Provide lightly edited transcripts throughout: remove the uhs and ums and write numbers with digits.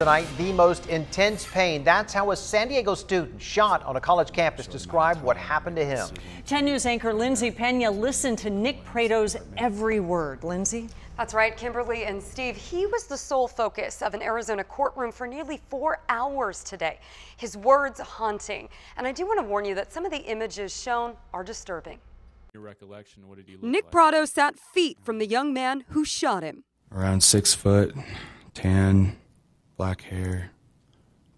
Tonight, the most intense pain. That's how a San Diego student shot on a college campus described what happened to him. 10 News anchor Lindsay Pena listened to Nick Kratos' every word. Lindsay? That's right, Kimberly and Steve. He was the sole focus of an Arizona courtroom for nearly 4 hours today. His words haunting. And I do want to warn you that some of the images shown are disturbing. Your recollection, what did he look Nick like? Prado sat feet from the young man who shot him. Around 6 foot, tan, black hair,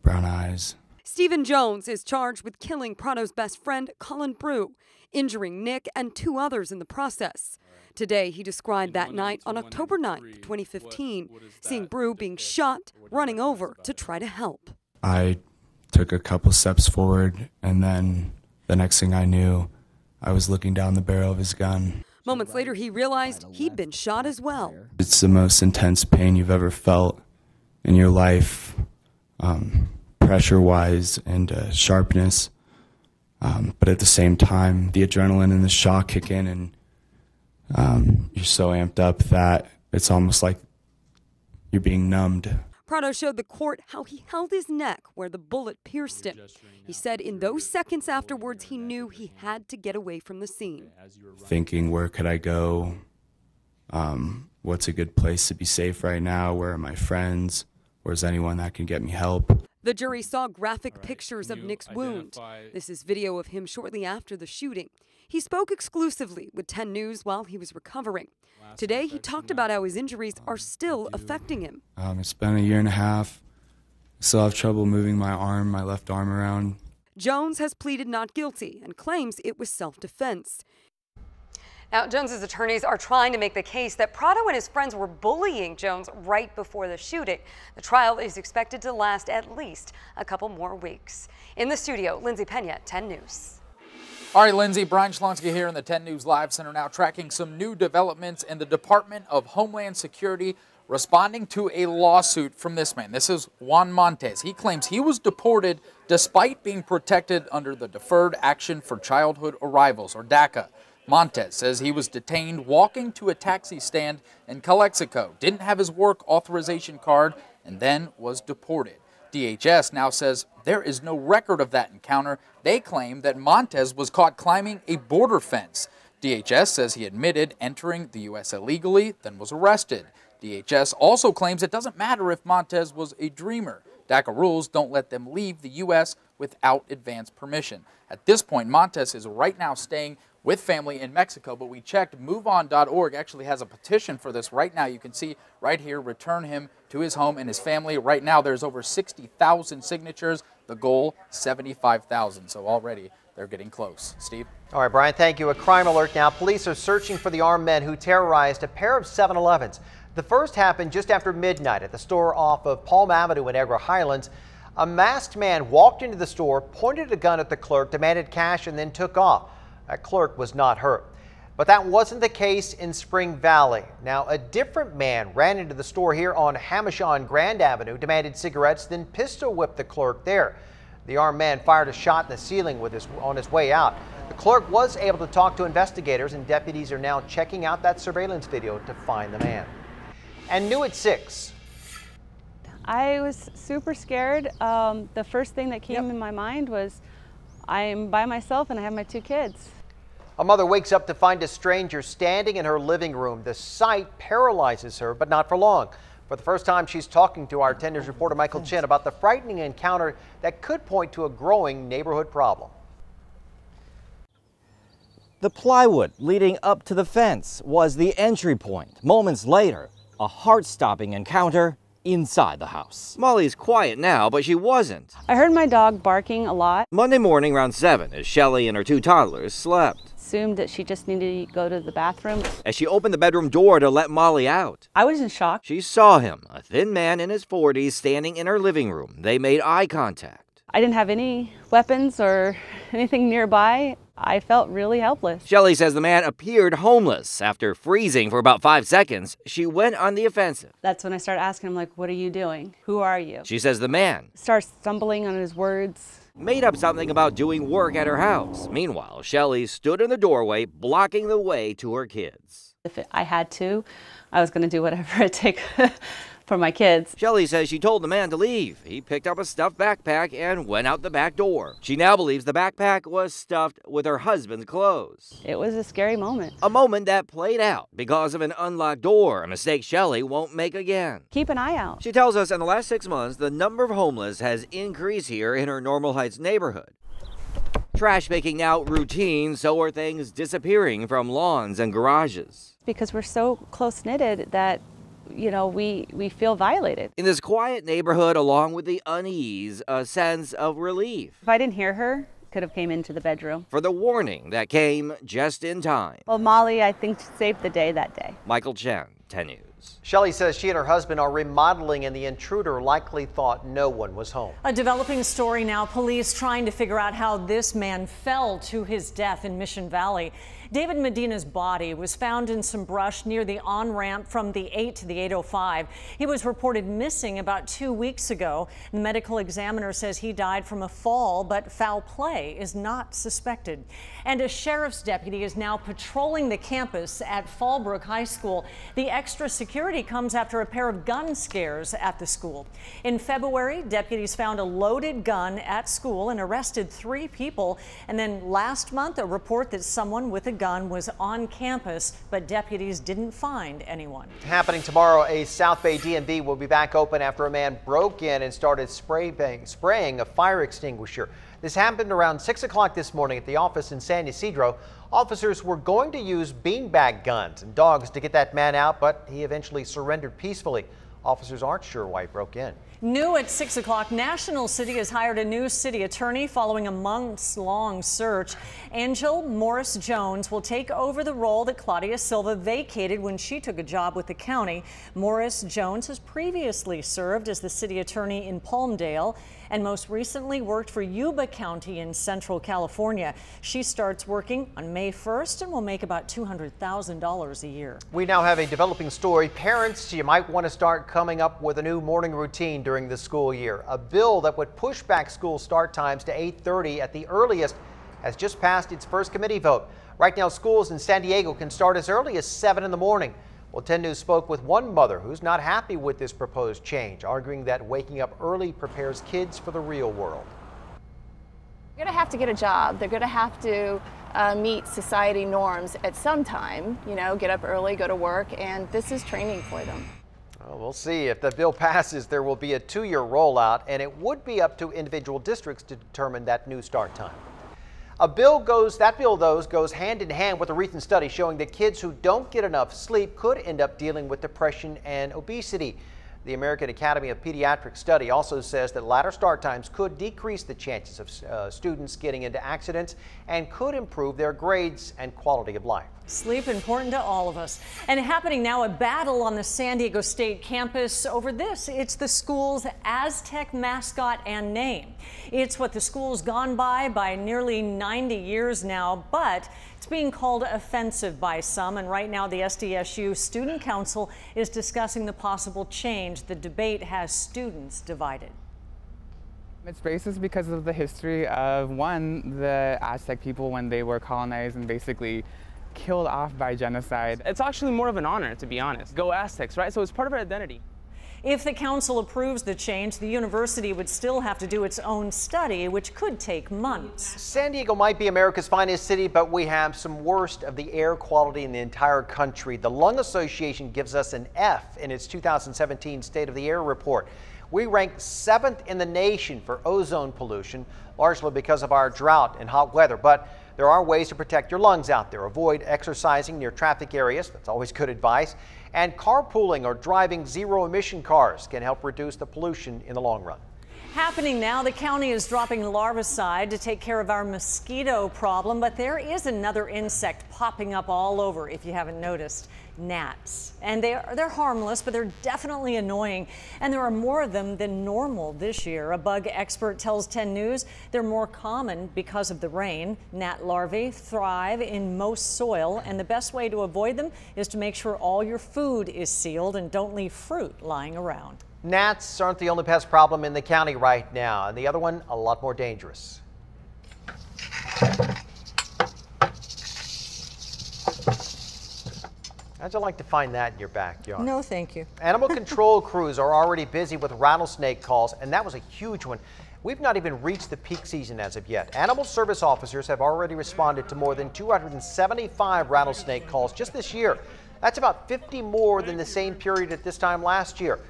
brown eyes. Stephen Jones is charged with killing Prado's best friend, Colin Brew, injuring Nick and 2 others in the process. Today, he described that night on October 9th, 2015, seeing Brew being shot, running over to try to help. I took a couple steps forward, and then the next thing I knew, I was looking down the barrel of his gun. Moments later, he realized he'd been shot as well. It's the most intense pain you've ever felt in your life, pressure-wise and sharpness. But at the same time, the adrenaline and the shock kick in, and you're so amped up that it's almost like you're being numbed. Prado showed the court how he held his neck where the bullet pierced him. He said in those seconds afterwards, he knew he had to get away from the scene. Thinking, where could I go? What's a good place to be safe right now? Where are my friends? Where's anyone that can get me help? The jury saw graphic pictures of Nick's wound. This is video of him shortly after the shooting. He spoke exclusively with 10 News while he was recovering. Today, he talked about how his injuries are still affecting him. It's been a year and a half. I still have trouble moving my left arm around. Jones has pleaded not guilty and claims it was self-defense. Now, Jones's attorneys are trying to make the case that Prado and his friends were bullying Jones right before the shooting. The trial is expected to last at least a couple more weeks. In the studio, Lindsay Pena, 10 News. All right, Lindsay, Brian Schlonsky here in the 10 News Live Center now tracking some new developments in the Department of Homeland Security responding to a lawsuit from this man. This is Juan Montes. He claims he was deported despite being protected under the Deferred Action for Childhood Arrivals, or DACA. Montes says he was detained walking to a taxi stand in Calexico, didn't have his work authorization card, and then was deported. DHS now says there is no record of that encounter. They claim that Montes was caught climbing a border fence. DHS says he admitted entering the U.S. illegally, then was arrested. DHS also claims it doesn't matter if Montes was a dreamer. DACA rules don't let them leave the U.S. without advance permission. At this point, Montes is right now staying with family in Mexico, but we checked, MoveOn.org actually has a petition for this right now. You can see right here, return him to his home and his family. Right now, there's over 60,000 signatures. The goal, 75,000. So already they're getting close. Steve? All right, Brian, thank you. A crime alert now. Police are searching for the armed men who terrorized a pair of 7-Elevens. The first happened just after midnight at the store off of Palm Avenue in Niagara Highlands. A masked man walked into the store, pointed a gun at the clerk, demanded cash, and then took off. That clerk was not hurt. But that wasn't the case in Spring Valley. Now, a different man ran into the store here on Hamishaw and Grand Avenue, demanded cigarettes, then pistol whipped the clerk there. The armed man fired a shot in the ceiling on his way out. The clerk was able to talk to investigators, and deputies are now checking out that surveillance video to find the man. And new at 6. I was super scared. The first thing that came in my mind was I'm by myself and I have my 2 kids. A mother wakes up to find a stranger standing in her living room. The sight paralyzes her, but not for long. For the first time, she's talking to our 10 News reporter Michael Chin about the frightening encounter that could point to a growing neighborhood problem. The plywood leading up to the fence was the entry point. Moments later, a heart-stopping encounter inside the house. Molly's quiet now, but she wasn't. I heard my dog barking a lot. Monday morning around 7, as Shelly and her 2 toddlers slept. Assumed that she just needed to go to the bathroom. As she opened the bedroom door to let Molly out, I was in shock. she saw him, a thin man in his 40s, standing in her living room. They made eye contact. I didn't have any weapons or anything nearby. I felt really helpless. Shelly says the man appeared homeless. After freezing for about 5 seconds, she went on the offensive. That's when I started asking him, like, what are you doing? Who are you? She says the man Starts stumbling on his words. made up something about doing work at her house. Meanwhile, Shelly stood in the doorway, blocking the way to her kids. If I had to, I was going to do whatever it took. for my kids. Shelley says she told the man to leave. He picked up a stuffed backpack and went out the back door. She now believes the backpack was stuffed with her husband's clothes. It was a scary moment. A moment that played out because of an unlocked door, a mistake Shelley won't make again. Keep an eye out. She tells us in the last 6 months, the number of homeless has increased here in her Normal Heights neighborhood. Trash making now routine, so are things disappearing from lawns and garages. Because we're so close-knitted that, you know, we feel violated. In this quiet neighborhood, along with the unease, a sense of relief. If I didn't hear her, could have came into the bedroom. For the warning that came just in time. Well, Molly, I think, saved the day that day. Michael Chen, 10 News. Shelley says she and her husband are remodeling and the intruder likely thought no one was home. A developing story now. Police trying to figure out how this man fell to his death in Mission Valley. David Medina's body was found in some brush near the on-ramp from the 8 to the 805. He was reported missing about 2 weeks ago. The medical examiner says he died from a fall, but foul play is not suspected. And a sheriff's deputy is now patrolling the campus at Fallbrook High School. The extra security comes after a pair of gun scares at the school. In February, deputies found a loaded gun at school and arrested 3 people. And then last month, a report that someone with a gun was on campus, but deputies didn't find anyone. Happening tomorrow, a South Bay DMV will be back open after a man broke in and started spraying a fire extinguisher. This happened around 6 o'clock this morning at the office in San Ysidro. Officers were going to use beanbag guns and dogs to get that man out, but he eventually surrendered peacefully. Officers aren't sure why he broke in. New at 6 o'clock, National City has hired a new city attorney following a months-long search. Angel Morris Jones will take over the role that Claudia Silva vacated when she took a job with the county. Morris Jones has previously served as the city attorney in Palmdale and most recently worked for Yuba County in Central California. She starts working on May 1st and will make about $200,000 a year. We now have a developing story. Parents, you might want to start coming up with a new morning routine during the school year. A bill that would push back school start times to 8:30 at the earliest has just passed its first committee vote. Right now, schools in San Diego can start as early as 7 in the morning. Well, 10 News spoke with one mother who's not happy with this proposed change, arguing that waking up early prepares kids for the real world. They're going to have to get a job. They're going to have to meet society norms at some time, you know, get up early, go to work, and this is training for them. Well, we'll see. If the bill passes, there will be a 2-year rollout, and it would be up to individual districts to determine that new start time. That bill goes hand in hand with a recent study showing that kids who don't get enough sleep could end up dealing with depression and obesity. The American Academy of Pediatrics study also says that later start times could decrease the chances of students getting into accidents and could improve their grades and quality of life. Sleep important to all of us. And happening now, a battle on the San Diego State campus over this. It's the school's Aztec mascot and name. It's what the school's gone by nearly 90 years now, but it's being called offensive by some. And right now, the SDSU Student Council is discussing the possible change. The debate has students divided. It's racist because of the history of, one, the Aztec people when they were colonized and basically killed off by genocide. It's actually more of an honor, to be honest. Go Aztecs, right? So it's part of our identity. If the council approves the change, the university would still have to do its own study, which could take months. San Diego might be America's finest city, but we have some worst of the air quality in the entire country. The Lung Association gives us an F in its 2017 State of the Air report. We rank 7th in the nation for ozone pollution, largely because of our drought and hot weather. But there are ways to protect your lungs out there. Avoid exercising near traffic areas. That's always good advice. And carpooling or driving zero-emission cars can help reduce the pollution in the long run. Happening now, the county is dropping larvicide to take care of our mosquito problem, but there is another insect popping up all over, if you haven't noticed. Gnats. And they're harmless, but they're definitely annoying. And there are more of them than normal this year. A bug expert tells 10 News they're more common because of the rain. Gnat larvae thrive in most soil, and the best way to avoid them is to make sure all your food is sealed and don't leave fruit lying around. Gnats aren't the only pest problem in the county right now, and the other one a lot more dangerous. How'd you like to find that in your backyard? No, thank you. Animal control crews are already busy with rattlesnake calls, and that was a huge one. We've not even reached the peak season as of yet. Animal service officers have already responded to more than 275 rattlesnake calls just this year. That's about 50 more than the same period at this time last year.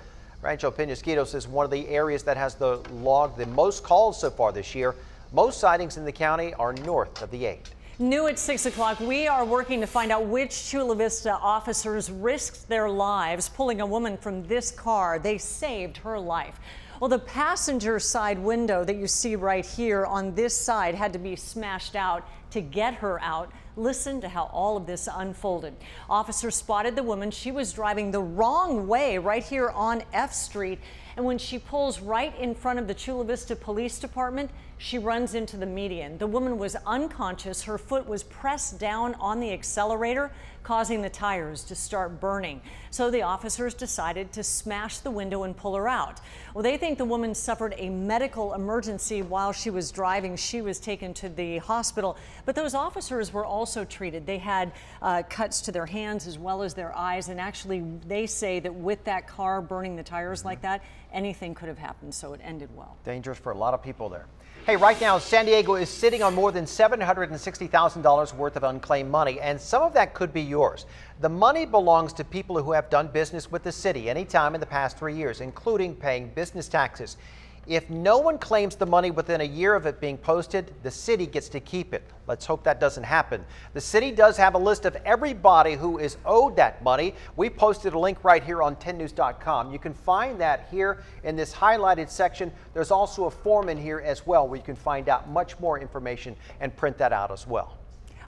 Rancho Penasquitos is one of the areas that has logged the most calls so far this year. Most sightings in the county are north of the 8. New at 6 o'clock, we are working to find out which Chula Vista officers risked their lives pulling a woman from this car. They saved her life. Well, the passenger side window that you see right here on this side had to be smashed out to get her out. Listen to how all of this unfolded. Officers spotted the woman. She was driving the wrong way right here on F Street. And when she pulls right in front of the Chula Vista Police Department, she runs into the median. The woman was unconscious. Her foot was pressed down on the accelerator, causing the tires to start burning. So the officers decided to smash the window and pull her out. Well, they think the woman suffered a medical emergency while she was driving. She was taken to the hospital, but those officers were also treated. They had cuts to their hands as well as their eyes, and actually they say that with that car burning the tires like that, anything could have happened, so it ended well. Dangerous for a lot of people there. Hey, right now, San Diego is sitting on more than $760,000 worth of unclaimed money, and some of that could be yours. The money belongs to people who have done business with the city anytime in the past 3 years, including paying business taxes. If no one claims the money within a year of it being posted, the city gets to keep it. Let's hope that doesn't happen. The city does have a list of everybody who is owed that money. We posted a link right here on 10news.com. You can find that here in this highlighted section. There's also a form in here as well where you can find out much more information and print that out as well.